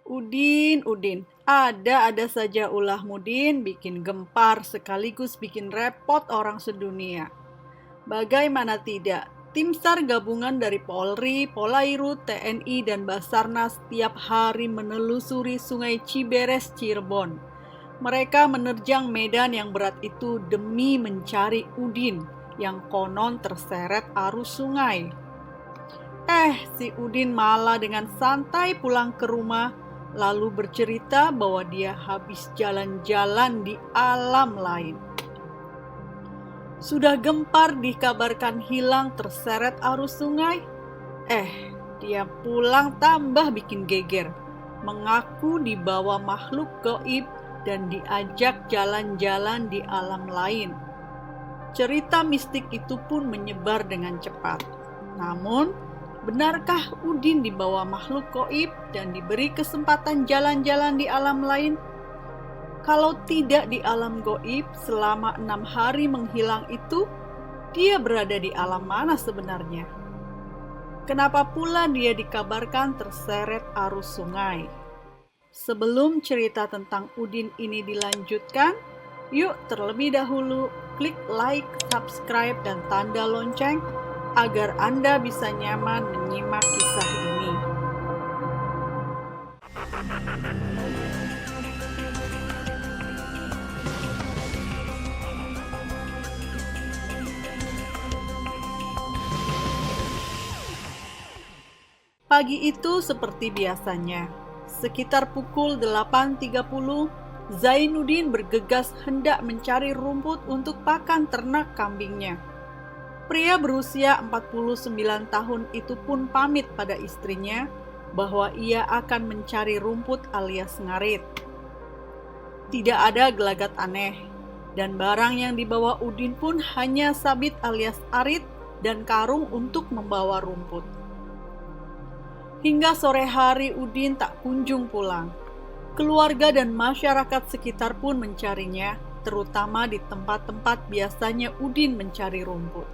Udin, Udin, ada saja ulahmu Din, bikin gempar sekaligus bikin repot orang sedunia. Bagaimana tidak, tim SAR gabungan dari Polri, Polairut, TNI, dan Basarnas setiap hari menelusuri Sungai Ciberes, Cirebon. Mereka menerjang medan yang berat itu demi mencari Udin yang konon terseret arus sungai. Si Udin malah dengan santai pulang ke rumah, lalu bercerita bahwa dia habis jalan-jalan di alam lain. Sudah gempar dikabarkan hilang terseret arus sungai. Dia pulang tambah bikin geger, mengaku dibawa makhluk gaib dan diajak jalan-jalan di alam lain. Cerita mistik itu pun menyebar dengan cepat. Namun, benarkah Udin dibawa makhluk gaib dan diberi kesempatan jalan-jalan di alam lain? Kalau tidak di alam gaib, selama 6 hari menghilang itu, dia berada di alam mana sebenarnya? Kenapa pula dia dikabarkan terseret arus sungai? Sebelum cerita tentang Udin ini dilanjutkan, yuk terlebih dahulu klik like, subscribe, dan tanda lonceng agar Anda bisa nyaman menyimak kisah ini. Pagi itu seperti biasanya, sekitar pukul 8.30, Zainuddin bergegas hendak mencari rumput untuk pakan ternak kambingnya. Pria berusia 49 tahun itu pun pamit pada istrinya bahwa ia akan mencari rumput alias ngarit. Tidak ada gelagat aneh, dan barang yang dibawa Udin pun hanya sabit alias arit dan karung untuk membawa rumput. Hingga sore hari Udin tak kunjung pulang. Keluarga dan masyarakat sekitar pun mencarinya, terutama di tempat-tempat biasanya Udin mencari rumput.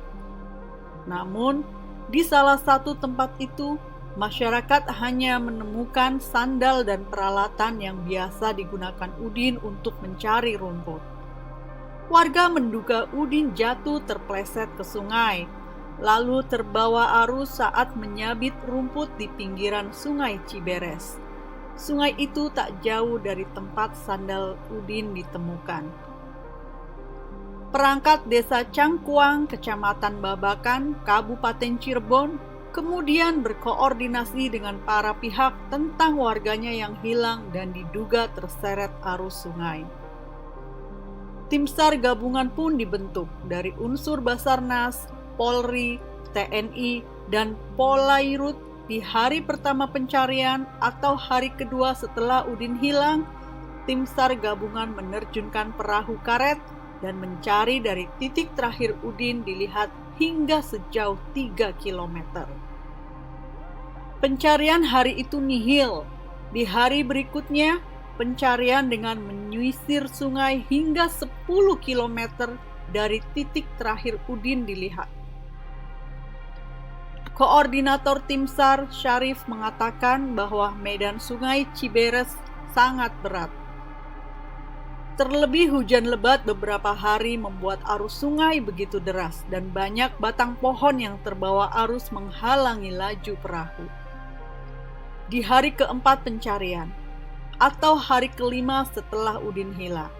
Namun, di salah satu tempat itu, masyarakat hanya menemukan sandal dan peralatan yang biasa digunakan Udin untuk mencari rumput. Warga menduga Udin jatuh terpleset ke sungai, lalu terbawa arus saat menyabit rumput di pinggiran Sungai Ciberes. Sungai itu tak jauh dari tempat sandal Udin ditemukan. Perangkat Desa Cangkuang, Kecamatan Babakan, Kabupaten Cirebon, kemudian berkoordinasi dengan para pihak tentang warganya yang hilang dan diduga terseret arus sungai. Tim SAR gabungan pun dibentuk dari unsur Basarnas, Polri, TNI, dan Polairut di hari pertama pencarian atau hari kedua setelah Udin hilang. Tim SAR gabungan menerjunkan perahu karet dan mencari dari titik terakhir Udin dilihat hingga sejauh 3 km. Pencarian hari itu nihil. Di hari berikutnya, pencarian dengan menyisir sungai hingga 10 km dari titik terakhir Udin dilihat. Koordinator tim SAR, Syarif, mengatakan bahwa medan Sungai Ciberes sangat berat. Terlebih hujan lebat beberapa hari membuat arus sungai begitu deras dan banyak batang pohon yang terbawa arus menghalangi laju perahu. Di hari keempat pencarian, atau hari kelima setelah Udin hilang,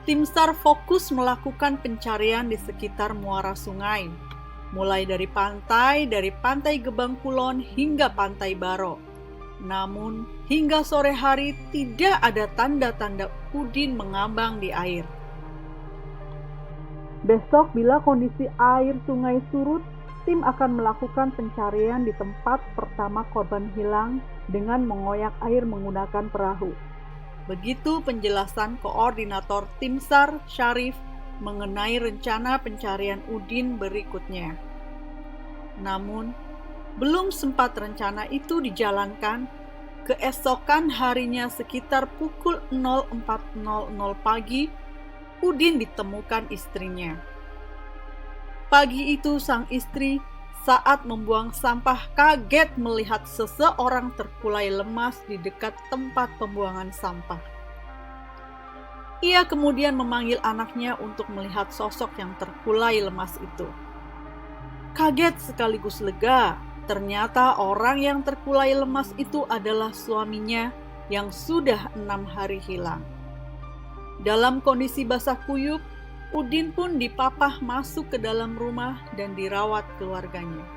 tim SAR fokus melakukan pencarian di sekitar muara sungai, mulai dari Pantai Gebang Kulon hingga Pantai Baro. Namun, hingga sore hari tidak ada tanda-tanda Udin mengambang di air. Besok bila kondisi air sungai surut, tim akan melakukan pencarian di tempat pertama korban hilang dengan mengoyak air menggunakan perahu. Begitu penjelasan koordinator tim SAR, Syarif, mengenai rencana pencarian Udin berikutnya. Namun, belum sempat rencana itu dijalankan, keesokan harinya sekitar pukul 04.00 pagi, Udin ditemukan istrinya. Pagi itu sang istri saat membuang sampah kaget melihat seseorang terkulai lemas di dekat tempat pembuangan sampah. Ia kemudian memanggil anaknya untuk melihat sosok yang terkulai lemas itu. Kaget sekaligus lega, ternyata orang yang terkulai lemas itu adalah suaminya yang sudah 6 hari hilang. Dalam kondisi basah kuyup, Udin pun dipapah masuk ke dalam rumah dan dirawat keluarganya.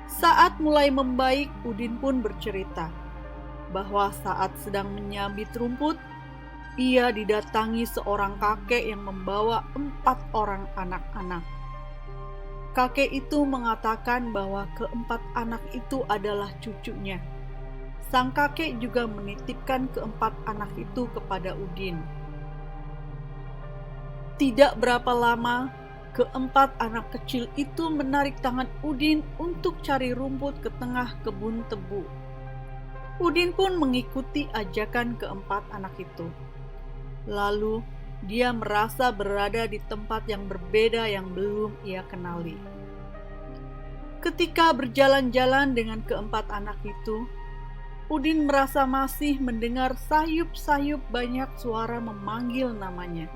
Saat mulai membaik, Udin pun bercerita bahwa saat sedang menyabit rumput, ia didatangi seorang kakek yang membawa 4 orang anak-anak. Kakek itu mengatakan bahwa keempat anak itu adalah cucunya. Sang kakek juga menitipkan keempat anak itu kepada Udin. Tidak berapa lama, keempat anak kecil itu menarik tangan Udin untuk cari rumput ke tengah kebun tebu. Udin pun mengikuti ajakan keempat anak itu. Lalu, dia merasa berada di tempat yang berbeda yang belum ia kenali. Ketika berjalan-jalan dengan keempat anak itu, Udin merasa masih mendengar sayup-sayup banyak suara memanggil namanya.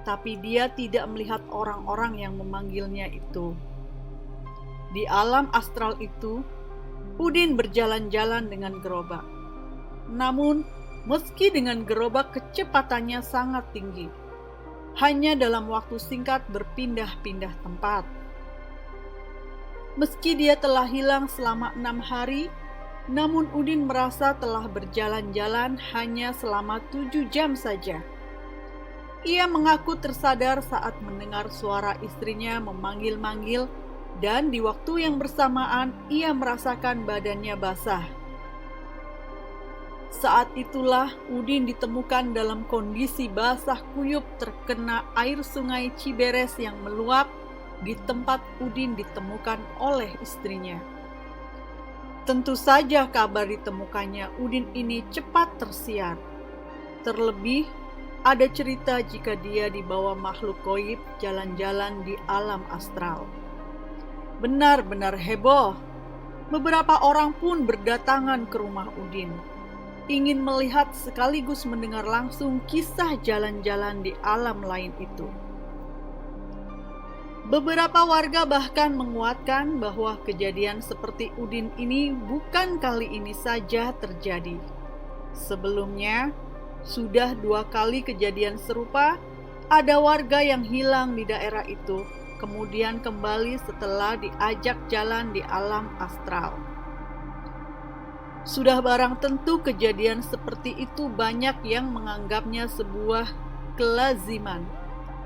Tapi dia tidak melihat orang-orang yang memanggilnya itu. Di alam astral itu, Udin berjalan-jalan dengan gerobak. Namun, meski dengan gerobak kecepatannya sangat tinggi, hanya dalam waktu singkat berpindah-pindah tempat. Meski dia telah hilang selama 6 hari, namun Udin merasa telah berjalan-jalan hanya selama 7 jam saja. Ia mengaku tersadar saat mendengar suara istrinya memanggil-manggil, dan di waktu yang bersamaan ia merasakan badannya basah. Saat itulah Udin ditemukan dalam kondisi basah kuyup terkena air sungai Ciberes yang meluap di tempat Udin ditemukan oleh istrinya. Tentu saja kabar ditemukannya Udin ini cepat tersiar. Terlebih, ada cerita jika dia dibawa makhluk gaib jalan-jalan di alam astral. Benar-benar heboh. Beberapa orang pun berdatangan ke rumah Udin, ingin melihat sekaligus mendengar langsung kisah jalan-jalan di alam lain itu. Beberapa warga bahkan menguatkan bahwa kejadian seperti Udin ini bukan kali ini saja terjadi. Sebelumnya, sudah 2 kali kejadian serupa, ada warga yang hilang di daerah itu, kemudian kembali setelah diajak jalan di alam astral. Sudah barang tentu kejadian seperti itu banyak yang menganggapnya sebuah kelaziman,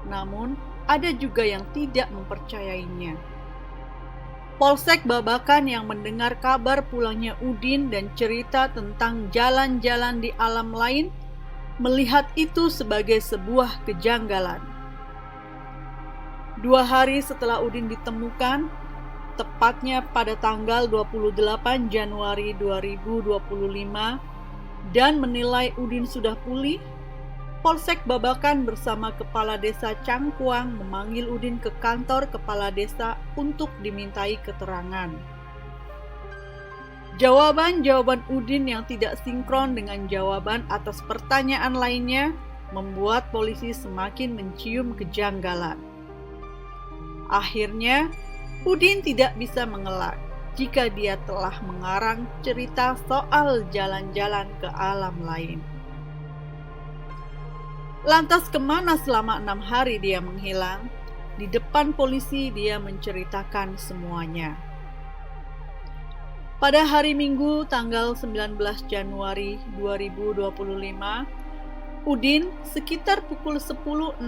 namun ada juga yang tidak mempercayainya. Polsek Babakan yang mendengar kabar pulangnya Udin dan cerita tentang jalan-jalan di alam lain, melihat itu sebagai sebuah kejanggalan. 2 hari setelah Udin ditemukan, tepatnya pada tanggal 28 Januari 2025, dan menilai Udin sudah pulih, Polsek Babakan bersama Kepala Desa Cangkuang memanggil Udin ke kantor Kepala Desa untuk dimintai keterangan. Jawaban-jawaban Udin yang tidak sinkron dengan jawaban atas pertanyaan lainnya membuat polisi semakin mencium kejanggalan. Akhirnya, Udin tidak bisa mengelak jika dia telah mengarang cerita soal jalan-jalan ke alam lain. Lantas kemana selama 6 hari dia menghilang? Di depan polisi dia menceritakan semuanya. Pada hari Minggu tanggal 19 Januari 2025, Udin sekitar pukul 10.00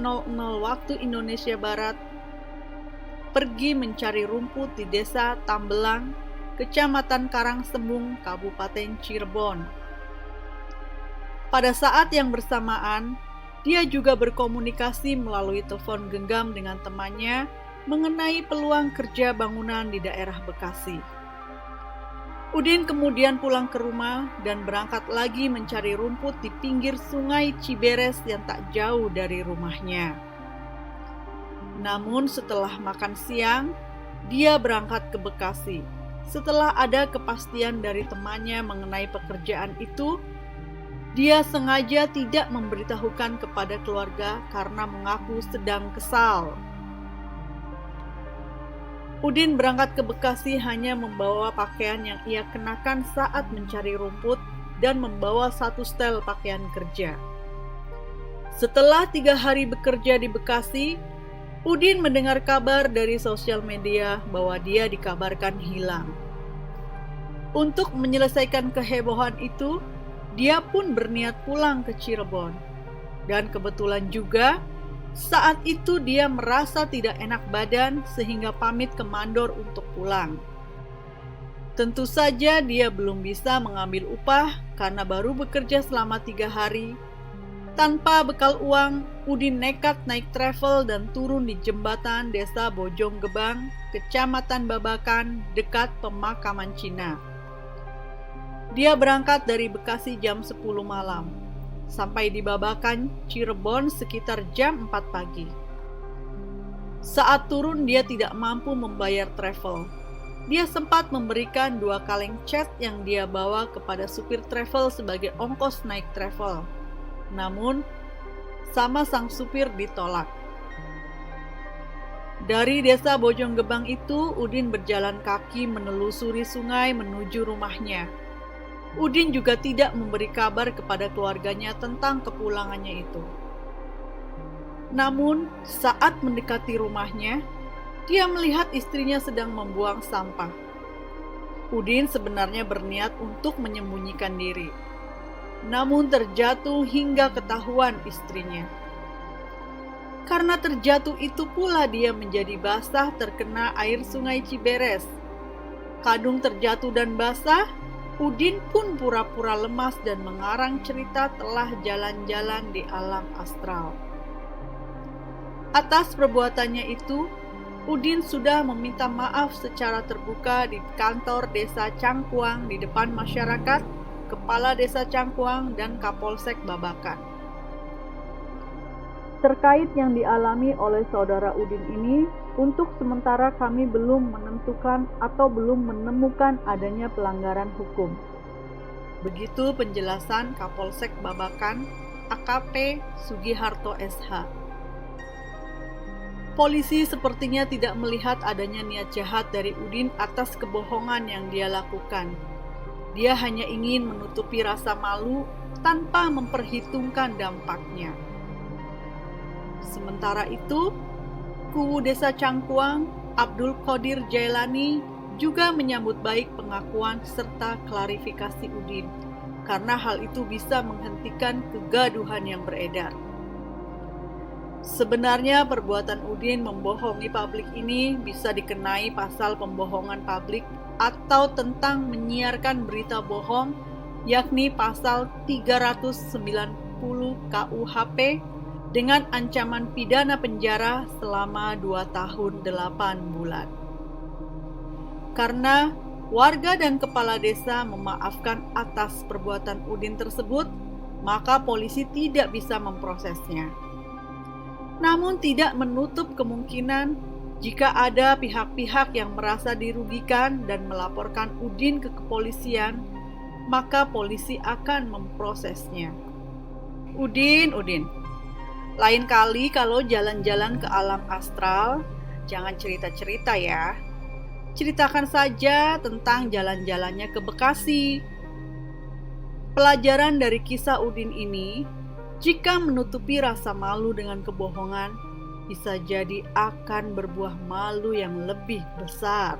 waktu Indonesia Barat pergi mencari rumput di desa Tambelang, Kecamatan Karangsembung, Kabupaten Cirebon. Pada saat yang bersamaan, dia juga berkomunikasi melalui telepon genggam dengan temannya mengenai peluang kerja bangunan di daerah Bekasi. Udin kemudian pulang ke rumah dan berangkat lagi mencari rumput di pinggir sungai Ciberes yang tak jauh dari rumahnya. Namun setelah makan siang, dia berangkat ke Bekasi. Setelah ada kepastian dari temannya mengenai pekerjaan itu, dia sengaja tidak memberitahukan kepada keluarga karena mengaku sedang kesal. Udin berangkat ke Bekasi hanya membawa pakaian yang ia kenakan saat mencari rumput dan membawa satu setel pakaian kerja. Setelah 3 hari bekerja di Bekasi, Udin mendengar kabar dari sosial media bahwa dia dikabarkan hilang. Untuk menyelesaikan kehebohan itu, dia pun berniat pulang ke Cirebon. Dan kebetulan juga, saat itu dia merasa tidak enak badan sehingga pamit ke mandor untuk pulang. Tentu saja dia belum bisa mengambil upah karena baru bekerja selama 3 hari. Tanpa bekal uang, Udin nekat naik travel dan turun di jembatan desa Bojonggebang, Kecamatan Babakan, dekat pemakaman Cina. Dia berangkat dari Bekasi jam 10 malam, sampai di Babakan, Cirebon sekitar jam 4 pagi. Saat turun dia tidak mampu membayar travel. Dia sempat memberikan 2 kaleng cat yang dia bawa kepada supir travel sebagai ongkos naik travel. Namun, sama sang supir ditolak. Dari desa Bojonggebang itu, Udin berjalan kaki menelusuri sungai menuju rumahnya. Udin juga tidak memberi kabar kepada keluarganya tentang kepulangannya itu. Namun, saat mendekati rumahnya, dia melihat istrinya sedang membuang sampah. Udin sebenarnya berniat untuk menyembunyikan diri, namun terjatuh hingga ketahuan istrinya. Karena terjatuh itu pula dia menjadi basah terkena air sungai Ciberes. Kadung terjatuh dan basah, Udin pun pura-pura lemas dan mengarang cerita telah jalan-jalan di alam astral. Atas perbuatannya itu, Udin sudah meminta maaf secara terbuka di kantor desa Cangkuang di depan masyarakat, Kepala Desa Cangkuang, dan Kapolsek Babakan. Terkait yang dialami oleh saudara Udin ini, untuk sementara kami belum menentukan atau belum menemukan adanya pelanggaran hukum. Begitu penjelasan Kapolsek Babakan, AKP Sugiharto SH. Polisi sepertinya tidak melihat adanya niat jahat dari Udin atas kebohongan yang dia lakukan. Dia hanya ingin menutupi rasa malu tanpa memperhitungkan dampaknya. Sementara itu, Kuwu Desa Cangkuang, Abdul Qadir Jailani, juga menyambut baik pengakuan serta klarifikasi Udin, karena hal itu bisa menghentikan kegaduhan yang beredar. Sebenarnya perbuatan Udin membohongi publik ini bisa dikenai pasal pembohongan publik atau tentang menyiarkan berita bohong, yakni pasal 390 KUHP dengan ancaman pidana penjara selama 2 tahun 8 bulan. Karena warga dan kepala desa memaafkan atas perbuatan Udin tersebut, maka polisi tidak bisa memprosesnya. Namun tidak menutup kemungkinan jika ada pihak-pihak yang merasa dirugikan dan melaporkan Udin ke kepolisian, maka polisi akan memprosesnya. Udin, lain kali kalau jalan-jalan ke alam astral, jangan cerita-cerita ya. Ceritakan saja tentang jalan-jalannya ke Bekasi. Pelajaran dari kisah Udin ini, jika menutupi rasa malu dengan kebohongan, bisa jadi akan berbuah malu yang lebih besar.